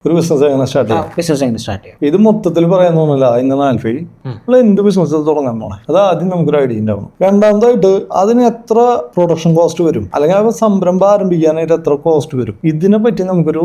ഒരു ബിസിനസ് എങ്ങനെ സ്റ്റാർട്ട് ചെയ്യാം. ഇത് മൊത്തത്തിൽ പറയാൻ തോന്നില്ല. ഇങ്ങനെ ആൽഫി നമ്മൾ എന്ത് ബിസിനസ് തുടങ്ങാൻ പോണേ, അത് ആദ്യം നമുക്കൊരു ഐഡിയ ഉണ്ടാവണം. രണ്ടാമതായിട്ട് അതിന് എത്ര പ്രൊഡക്ഷൻ കോസ്റ്റ് വരും, അല്ലെങ്കിൽ ആ സംരംഭം ആരംഭിക്കാനായിട്ട് എത്ര കോസ്റ്റ് വരും, ഇതിനെ പറ്റി നമുക്കൊരു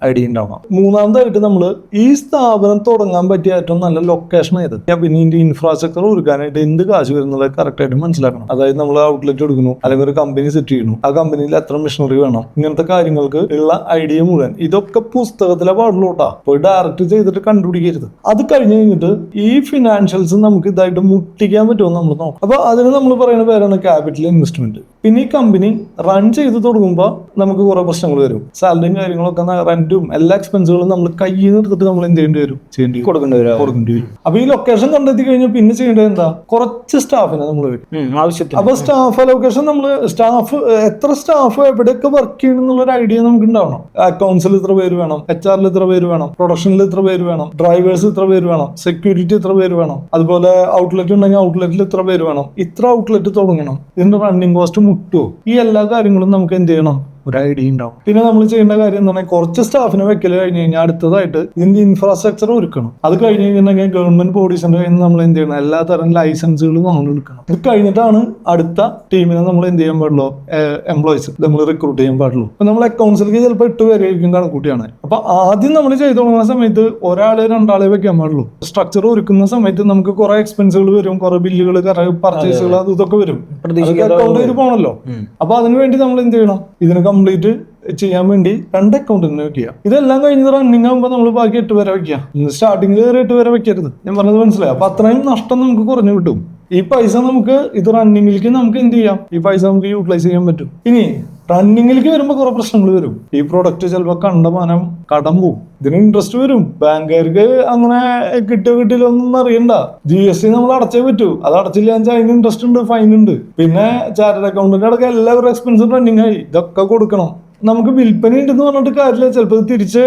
ഐഡിയ ഉണ്ടാവണം. മൂന്നാമതായിട്ട് നമ്മൾ ഈ സ്ഥാപനം തുടങ്ങാൻ പറ്റിയ ഏറ്റവും നല്ല ലൊക്കേഷൻ ഏത്, പിന്നെ ഇതിന്റെ ഇൻഫ്രാസ്ട്രക്ചർ ഒരുക്കാനായിട്ട് എന്ത് കാശ് വരുന്നത് കറക്റ്റ് ആയിട്ട് മനസ്സിലാക്കണം. അതായത് നമ്മൾ ഔട്ട്ലെറ്റ് എടുക്കുന്നു, അല്ലെങ്കിൽ ഒരു കമ്പനി സെറ്റ് ചെയ്യുന്നു, ആ കമ്പനിയിൽ എത്ര മെഷീനറി വേണം, ഇങ്ങനത്തെ കാര്യങ്ങൾക്ക് ഉള്ള ഐഡിയ മുഴുവൻ ഇതൊക്കെ പുസ്തകത്തിലെ പാടുള്ളൂട്ടാ, പോയി ഡയറക്റ്റ് ചെയ്തിട്ട് കണ്ടുപിടിക്കരുത്. അത് കഴിഞ്ഞിട്ട് ഈ ഫിനാൻഷ്യൽസ് നമുക്ക് ഇതായിട്ട് മുട്ടിക്കാൻ പറ്റുമോ നമ്മൾ നോക്കാം. അപ്പൊ അതിന് നമ്മൾ പറയുന്ന പേരാണ് ക്യാപിറ്റൽ ഇൻവെസ്റ്റ്മെന്റ്. പിന്നെ ഈ കമ്പനി റൺ ചെയ്ത് തുടങ്ങുമ്പോൾ നമുക്ക് കുറെ പ്രശ്നങ്ങൾ വരും. സാലറിയും കാര്യങ്ങളൊക്കെ, റെന്റും എല്ലാ എക്സ്പെൻസുകളും നമ്മൾ കയ്യിൽ നിന്ന് എടുത്തിട്ട് നമ്മൾ എന്ത് ചെയ്യേണ്ടി വരും, കൊടുക്കേണ്ടി വരും. അപ്പൊ ഈ ലൊക്കേഷൻ കണ്ടെത്തി കഴിഞ്ഞാൽ പിന്നെ ചെയ്യേണ്ടത് എന്താ, കുറച്ച് സ്റ്റാഫിനെ നമ്മൾ ആവശ്യത്തിന്. അപ്പൊ സ്റ്റാഫ് അലോക്കേഷൻ, എത്ര സ്റ്റാഫ് എവിടെയൊക്കെ വർക്ക് ചെയ്യണം എന്നുള്ളൊരു ഐഡിയ നമുക്ക് ഉണ്ടാവണം. അക്കൗണ്ട്സിൽ ഇത്ര പേര് വേണം, HR ഇത്ര പേര് വേണം, പ്രൊഡക്ഷനിൽ ഇത്ര പേര് വേണം, ഡ്രൈവേഴ്സ് ഇത്ര പേര് വേണം, സെക്യൂരിറ്റി ഇത്ര പേര് വേണം, അതുപോലെ ഔട്ട്ലെറ്റ് ഉണ്ടെങ്കിൽ ഔട്ട്ലെറ്റിൽ ഇത്ര പേര് വേണം, ഇത്ര ഔട്ട്ലെറ്റ് തുടങ്ങണം, ഇതിന്റെ റണ്ണിങ് കോസ്റ്റ് മുട്ടുമോ, ഈ എല്ലാ കാര്യങ്ങളും നമുക്ക് എന്ത് ചെയ്യണം, ഒരു ഐഡിയ ഉണ്ടാവും. പിന്നെ നമ്മൾ ചെയ്യേണ്ട കാര്യം എന്ന് പറഞ്ഞാൽ കുറച്ച് സ്റ്റാഫിനെ വെക്കൽ കഴിഞ്ഞ് കഴിഞ്ഞാൽ അടുത്തതായിട്ട് ഇതിന്റെ ഇൻഫ്രാസ്ട്രക്ചർ ഒരുക്കണം. അത് കഴിഞ്ഞ് കഴിഞ്ഞിട്ടുണ്ടെങ്കിൽ ഗവൺമെന്റ് ബോഡീസിന്റെ കയ്യിൽ നിന്ന് നമ്മൾ എന്ത് ചെയ്യണം, എല്ലാ തരം ലൈസൻസുകളും നമ്മൾ എടുക്കണം. ഇത് കഴിഞ്ഞിട്ടാണ് അടുത്ത ടീമിനെ നമ്മൾ എന്ത് ചെയ്യാൻ പാടുള്ളൂ, എംപ്ലോയീസ് നമ്മൾ റിക്രൂട്ട് ചെയ്യാൻ പാടുള്ളൂ. അപ്പൊ നമ്മൾ അക്കൗണ്ട്സിലേക്ക് ചിലപ്പോൾ 8 പേരായിരിക്കും കണക്കൂട്ടിയാണ്. അപ്പൊ ആദ്യം നമ്മൾ ചെയ്തു തുടങ്ങുന്ന സമയത്ത് ഒരാളെ 2 ആളെ വെക്കാൻ പാടുള്ളൂ. സ്ട്രക്ചർ ഒരുക്കുന്ന സമയത്ത് നമുക്ക് കുറെ എക്സ്പെൻസുകൾ വരും, കുറെ ബില്ലുകൾ, പർച്ചേസുകൾ, അത് ഇതൊക്കെ വരും. അക്കൗണ്ട് പോകണല്ലോ. അപ്പൊ അതിനുവേണ്ടി നമ്മൾ എന്ത് ചെയ്യണം, ഇതിന് കംപ്ലീറ്റ് ചെയ്യാൻ വേണ്ടി 2 അക്കൗണ്ടിനെ വെക്കുക. ഇതെല്ലാം കഴിഞ്ഞ് റണ്ണിങ് ആകുമ്പോൾ നമ്മൾ ബാക്കി 8 പേരെ വെക്കുക. സ്റ്റാർട്ടിങ്ങിൽ 8 പേരെ വെക്കരുത്. ഞാൻ പറഞ്ഞത് മനസ്സിലായി. അപ്പൊ അത്രയും നഷ്ടം നമുക്ക് കുറഞ്ഞു കിട്ടും. ഈ പൈസ നമുക്ക് ഇത് റണ്ണിങ്ങിലേക്ക് നമുക്ക് എന്ത് ചെയ്യാം, ഈ പൈസ നമുക്ക് യൂട്ടിലൈസ് ചെയ്യാൻ പറ്റും. ഇനി റണ്ണിങ്ങിലേക്ക് വരുമ്പോൾ കുറെ പ്രശ്നങ്ങൾ വരും. ഈ പ്രൊഡക്റ്റ് ചിലപ്പോൾ കണ്ടമാനം കടം പോവും, ഇതിന് ഇൻട്രസ്റ്റ് വരും. ബാങ്കുകാർക്ക് അങ്ങനെ കിട്ടിയില്ല ഒന്നും അറിയണ്ട. GST നമ്മൾ അടച്ചേ പറ്റൂ. അത് അടച്ചില്ല വെച്ചാൽ അതിന് ഇൻട്രസ്റ്റ് ഉണ്ട്, ഫൈൻ ഉണ്ട്. പിന്നെ ചാർട്ടേഡ് അക്കൗണ്ടിന്റെ അടക്കം എല്ലാവരും എക്സ്പെൻസും റണ്ണിങ് ആയി, ഇതൊക്കെ കൊടുക്കണം. നമുക്ക് വിൽപ്പന ഉണ്ടെന്ന് പറഞ്ഞിട്ട് കാര്യമില്ല. ചിലപ്പോൾ തിരിച്ച്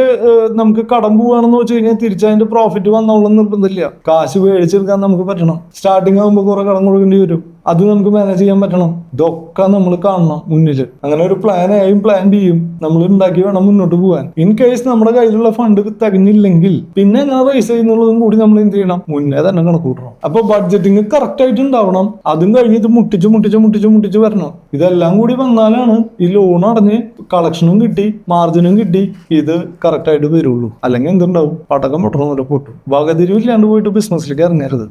നമുക്ക് കടം പോവാണെന്ന് വെച്ച് കഴിഞ്ഞാൽ തിരിച്ച് അതിന്റെ പ്രോഫിറ്റ് വന്നോളം നിർബന്ധമില്ല. കാശ് മേടിച്ചെടുക്കാൻ നമുക്ക് പറ്റണം. സ്റ്റാർട്ടിങ് ആകുമ്പോൾ കുറെ കടം കൊടുക്കേണ്ടി വരും, അത് നമുക്ക് മാനേജ് ചെയ്യാൻ പറ്റണം. ഇതൊക്കെ നമ്മൾ കാണണം മുന്നിൽ. അങ്ങനെ ഒരു പ്ലാൻ Aയും പ്ലാൻ Bയും നമ്മൾ ഉണ്ടാക്കി വേണം മുന്നോട്ട് പോകാൻ. ഇൻ കേസ് നമ്മുടെ കയ്യിലുള്ള ഫണ്ട് തികഞ്ഞില്ലെങ്കിൽ പിന്നെ എങ്ങനെ റേസ് ചെയ്യുന്നുള്ളതും കൂടി നമ്മൾ എന്ത് ചെയ്യണം, മുന്നേ തന്നെ കണക്കൂട്ടണം. അപ്പൊ ബഡ്ജറ്റിങ് കറക്റ്റ് ആയിട്ട് ഉണ്ടാവണം. അതും കഴിഞ്ഞ് ഇത് മുട്ടിച്ച് വരണം. ഇതെല്ലാം കൂടി വന്നാലാണ് ഈ ലോൺ അടഞ്ഞ് കളക്ഷനും കിട്ടി, മാർജിനും കിട്ടി, ഇത് കറക്റ്റ് ആയിട്ട് വരുള്ളൂ. അല്ലെങ്കിൽ എന്തുണ്ടാവും, പടക്കം പൊട്ടണം, പൊട്ടും. വകതിരിവില്ലാണ്ട് പോയിട്ട് ബിസിനസ്സിലേക്ക് ഇറങ്ങരുത്.